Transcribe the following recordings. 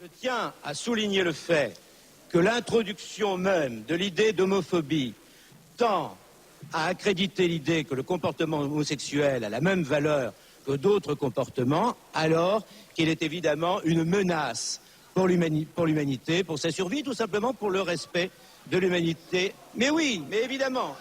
Je tiens à souligner le fait que l'introduction même de l'idée d'homophobie tend à accréditer l'idée que le comportement homosexuel a la même valeur que d'autres comportements, alors qu'il est évidemment une menace pour l'humanité, pour sa survie, tout simplement pour le respect de l'humanité. Mais oui, mais évidemment.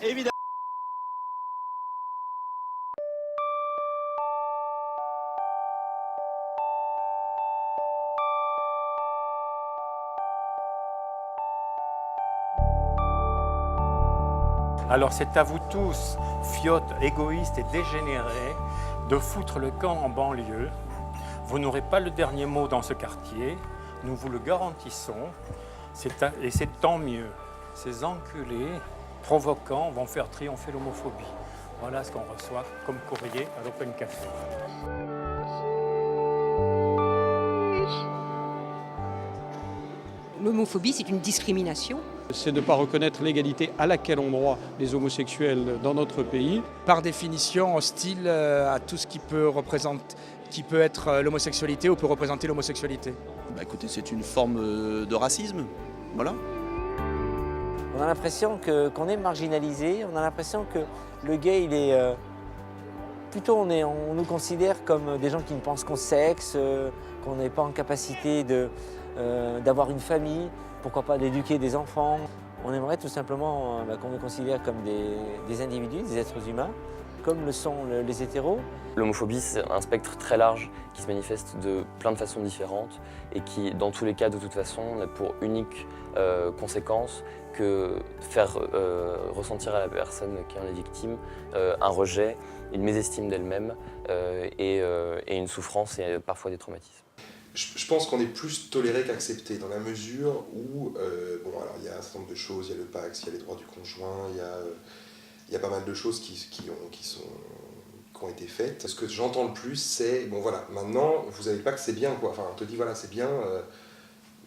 Alors c'est à vous tous, fiottes, égoïstes et dégénérés, de foutre le camp en banlieue. Vous n'aurez pas le dernier mot dans ce quartier, nous vous le garantissons, et c'est tant mieux. Ces enculés provoquants vont faire triompher l'homophobie. Voilà ce qu'on reçoit comme courrier à l'Open Café. L'homophobie, c'est une discrimination. C'est de ne pas reconnaître l'égalité à laquelle ont droit les homosexuels dans notre pays. Par définition, hostile à tout ce qui peut être l'homosexualité ou peut représenter l'homosexualité. Écoutez, c'est une forme de racisme, voilà. On a l'impression qu'on est marginalisé, on a l'impression que le gay, il est... plutôt, on nous considère comme des gens qui ne pensent qu'au sexe, qu'on n'est pas en capacité d'avoir une famille, pourquoi pas d'éduquer des enfants. On aimerait tout simplement qu'on nous considère comme des individus, des êtres humains, comme le sont les hétéros. L'homophobie, c'est un spectre très large qui se manifeste de plein de façons différentes et qui, dans tous les cas, de toute façon, n'a pour unique conséquence que faire ressentir à la personne qui en est victime un rejet, une mésestime d'elle-même et une souffrance et parfois des traumatismes. Je pense qu'on est plus toléré qu'accepté dans la mesure où, alors il y a un certain nombre de choses, il y a le Pacs, il y a les droits du conjoint, il y a pas mal de choses qui ont été faites. Ce que j'entends le plus, c'est, maintenant, vous savez pas que c'est bien, quoi. Enfin, on te dit, voilà, c'est bien,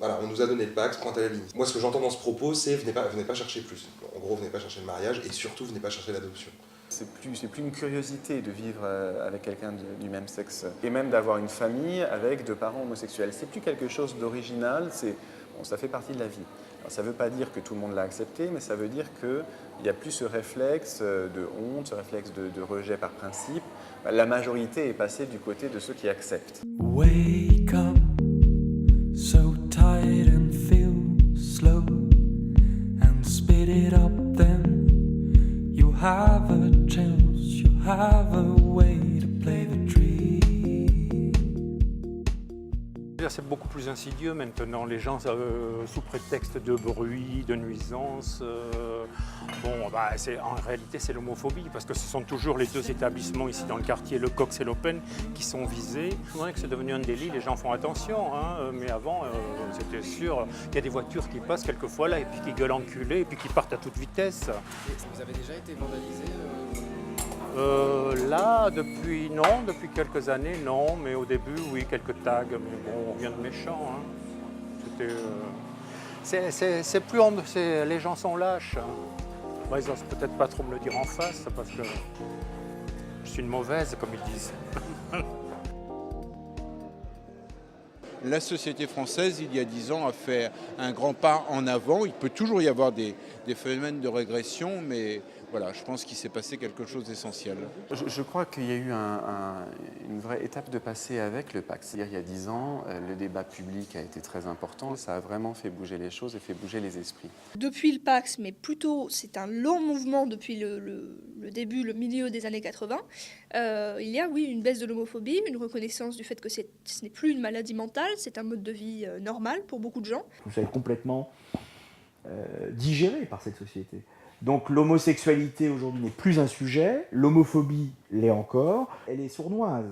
on nous a donné le Pacs, pointe à la ligne. Moi, ce que j'entends dans ce propos, c'est, venez pas chercher plus. En gros, venez pas chercher le mariage, et surtout, venez pas chercher l'adoption. C'est plus une curiosité de vivre avec quelqu'un du même sexe et même d'avoir une famille avec deux parents homosexuels. C'est plus quelque chose d'original, ça fait partie de la vie. Alors, ça ne veut pas dire que tout le monde l'a accepté, mais ça veut dire qu'il n'y a plus ce réflexe de honte, ce réflexe de rejet par principe. La majorité est passée du côté de ceux qui acceptent. Wake up, so tired and feel slow, and spit it up then. You have a chance, you have a way to play the dream. C'est beaucoup plus insidieux maintenant, les gens sous prétexte de bruit, de nuisance. En réalité c'est l'homophobie parce que ce sont toujours les deux établissements ici dans le quartier, le Cox et l'Open, qui sont visés. C'est vrai que c'est devenu un délit, les gens font attention, mais avant c'était sûr, il y a des voitures qui passent quelquefois là et puis qui gueulent enculés et puis qui partent à toute vitesse. Vous avez déjà été vandalisé Là, depuis quelques années, non, mais au début, oui, quelques tags, mais bon, rien de méchant. Les gens sont lâches. Ils n'osent peut-être pas trop me le dire en face, parce que je suis une mauvaise, comme ils disent. La société française, il y a 10 ans, a fait un grand pas en avant. Il peut toujours y avoir des phénomènes de régression, mais voilà, je pense qu'il s'est passé quelque chose d'essentiel. Je crois qu'il y a eu une vraie étape de passé avec le Pacs. C'est-à-dire, il y a 10 ans, le débat public a été très important. Ça a vraiment fait bouger les choses et fait bouger les esprits. Depuis le Pacs, mais plutôt c'est un long mouvement depuis le début, le milieu des années 80, il y a, oui, une baisse de l'homophobie, une reconnaissance du fait que ce n'est plus une maladie mentale, c'est un mode de vie normal pour beaucoup de gens. Vous êtes complètement digéré par cette société. Donc l'homosexualité aujourd'hui n'est plus un sujet, l'homophobie l'est encore, elle est sournoise,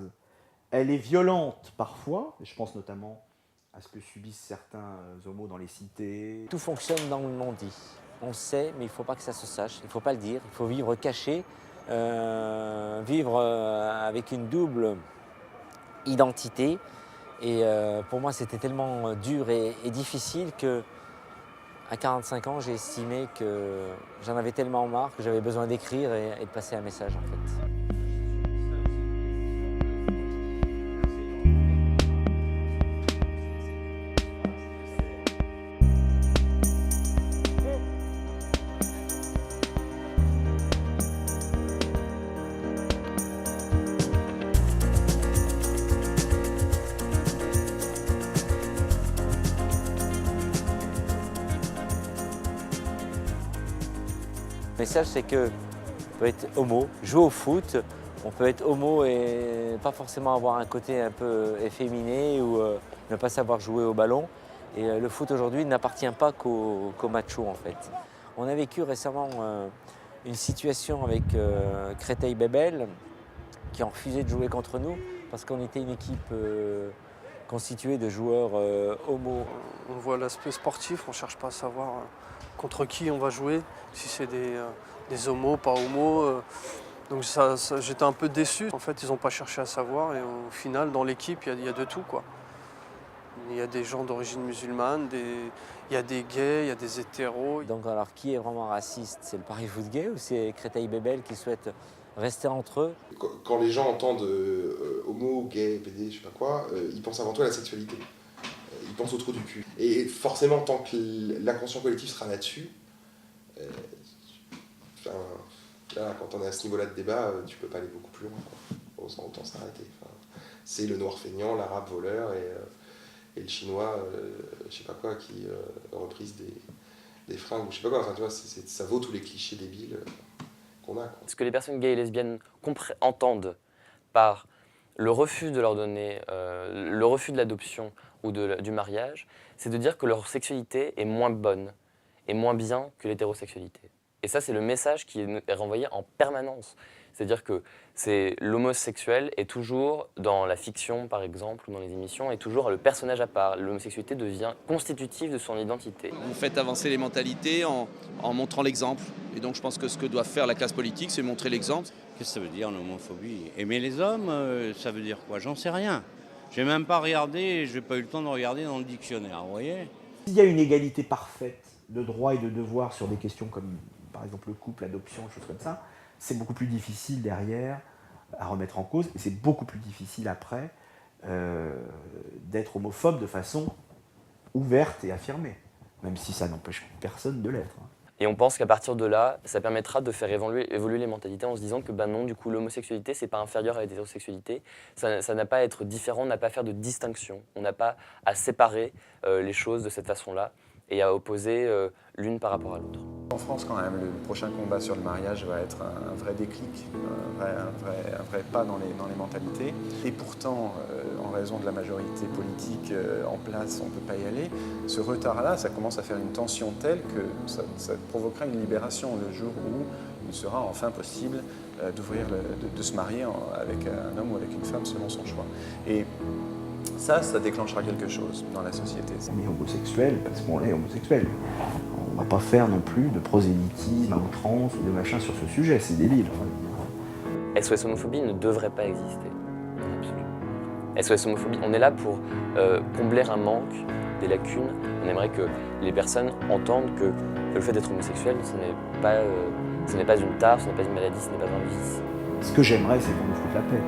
elle est violente parfois, je pense notamment à ce que subissent certains homos dans les cités. Tout fonctionne dans le non-dit. On sait, mais il ne faut pas que ça se sache, il ne faut pas le dire, il faut vivre caché, vivre avec une double identité. Et pour moi, c'était tellement dur et difficile que à 45 ans, j'ai estimé que j'en avais tellement marre que j'avais besoin d'écrire et de passer un message en fait. message, c'est que on peut être homo, jouer au foot, on peut être homo et pas forcément avoir un côté un peu efféminé ou ne pas savoir jouer au ballon. Et le foot aujourd'hui n'appartient pas qu'aux machos en fait. On a vécu récemment une situation avec Créteil-Bébel qui ont refusé de jouer contre nous parce qu'on était une équipe constituée de joueurs homo. On voit l'aspect sportif, on ne cherche pas à savoir contre qui on va jouer, si c'est des homos, pas homos. Donc j'étais un peu déçu. En fait, ils n'ont pas cherché à savoir et au final, dans l'équipe, il y a de tout, quoi. Il y a des gens d'origine musulmane, il y a des gays, il y a des hétéros. Donc alors, qui est vraiment raciste? C'est le Paris Foot Gay ou c'est Créteil-Bébel qui souhaite rester entre eux? Quand les gens entendent homo, gay, PD, je sais pas quoi, ils pensent avant tout à la sexualité. Ils pensent au trou du cul. Et forcément, tant que l'inconscient collectif sera là-dessus, là, quand on est à ce niveau-là de débat, tu peux pas aller beaucoup plus loin, quoi. Autant s'arrêter. C'est le noir feignant, l'arabe voleur et le chinois, je sais pas quoi, qui reprise des fringues, je sais pas quoi. Enfin, tu vois, ça vaut tous les clichés débiles qu'on a, quoi. Ce que les personnes gays et lesbiennes entendent par le refus de leur donner, le refus de l'adoption ou du mariage, c'est de dire que leur sexualité est moins bonne et moins bien que l'hétérosexualité. Et ça, c'est le message qui est renvoyé en permanence. C'est-à-dire que l'homosexuel est toujours, dans la fiction par exemple, ou dans les émissions, est toujours le personnage à part. L'homosexualité devient constitutive de son identité. Vous faites avancer les mentalités en montrant l'exemple. Et donc je pense que ce que doit faire la classe politique, c'est montrer l'exemple. Qu'est-ce que ça veut dire l'homophobie? Aimer les hommes, ça veut dire quoi? J'en sais rien. J'ai même pas regardé, je n'ai pas eu le temps de regarder dans le dictionnaire, vous voyez? S'il y a une égalité parfaite de droits et de devoirs sur des questions comme par exemple le couple, l'adoption, des choses comme ça, c'est beaucoup plus difficile derrière à remettre en cause et c'est beaucoup plus difficile après d'être homophobe de façon ouverte et affirmée, même si ça n'empêche personne de l'être. Et on pense qu'à partir de là, ça permettra de faire évoluer les mentalités en se disant que non, du coup, l'homosexualité, c'est pas inférieur à l'hétérosexualité. Ça n'a pas à être différent, on n'a pas à faire de distinction. On n'a pas à séparer les choses de cette façon-là et à opposer l'une par rapport à l'autre. En France, quand même, le prochain combat sur le mariage va être un vrai déclic, un vrai pas dans les mentalités. Et pourtant, en raison de la majorité politique en place, on ne peut pas y aller. Ce retard-là, ça commence à faire une tension telle que ça provoquera une libération le jour où il sera enfin possible de se marier avec un homme ou avec une femme selon son choix. Et ça déclenchera quelque chose dans la société. On est homosexuel parce qu'on est homosexuel. On ne va pas faire non plus de prosélytisme à outrance ou de machin sur ce sujet, c'est débile. SOS Homophobie ne devrait pas exister. SOS Homophobie, on est là pour combler un manque, des lacunes. On aimerait que les personnes entendent que le fait d'être homosexuel, ce n'est pas une tare, ce n'est pas une maladie, ce n'est pas un vice. Ce que j'aimerais, c'est qu'on nous foute la paix.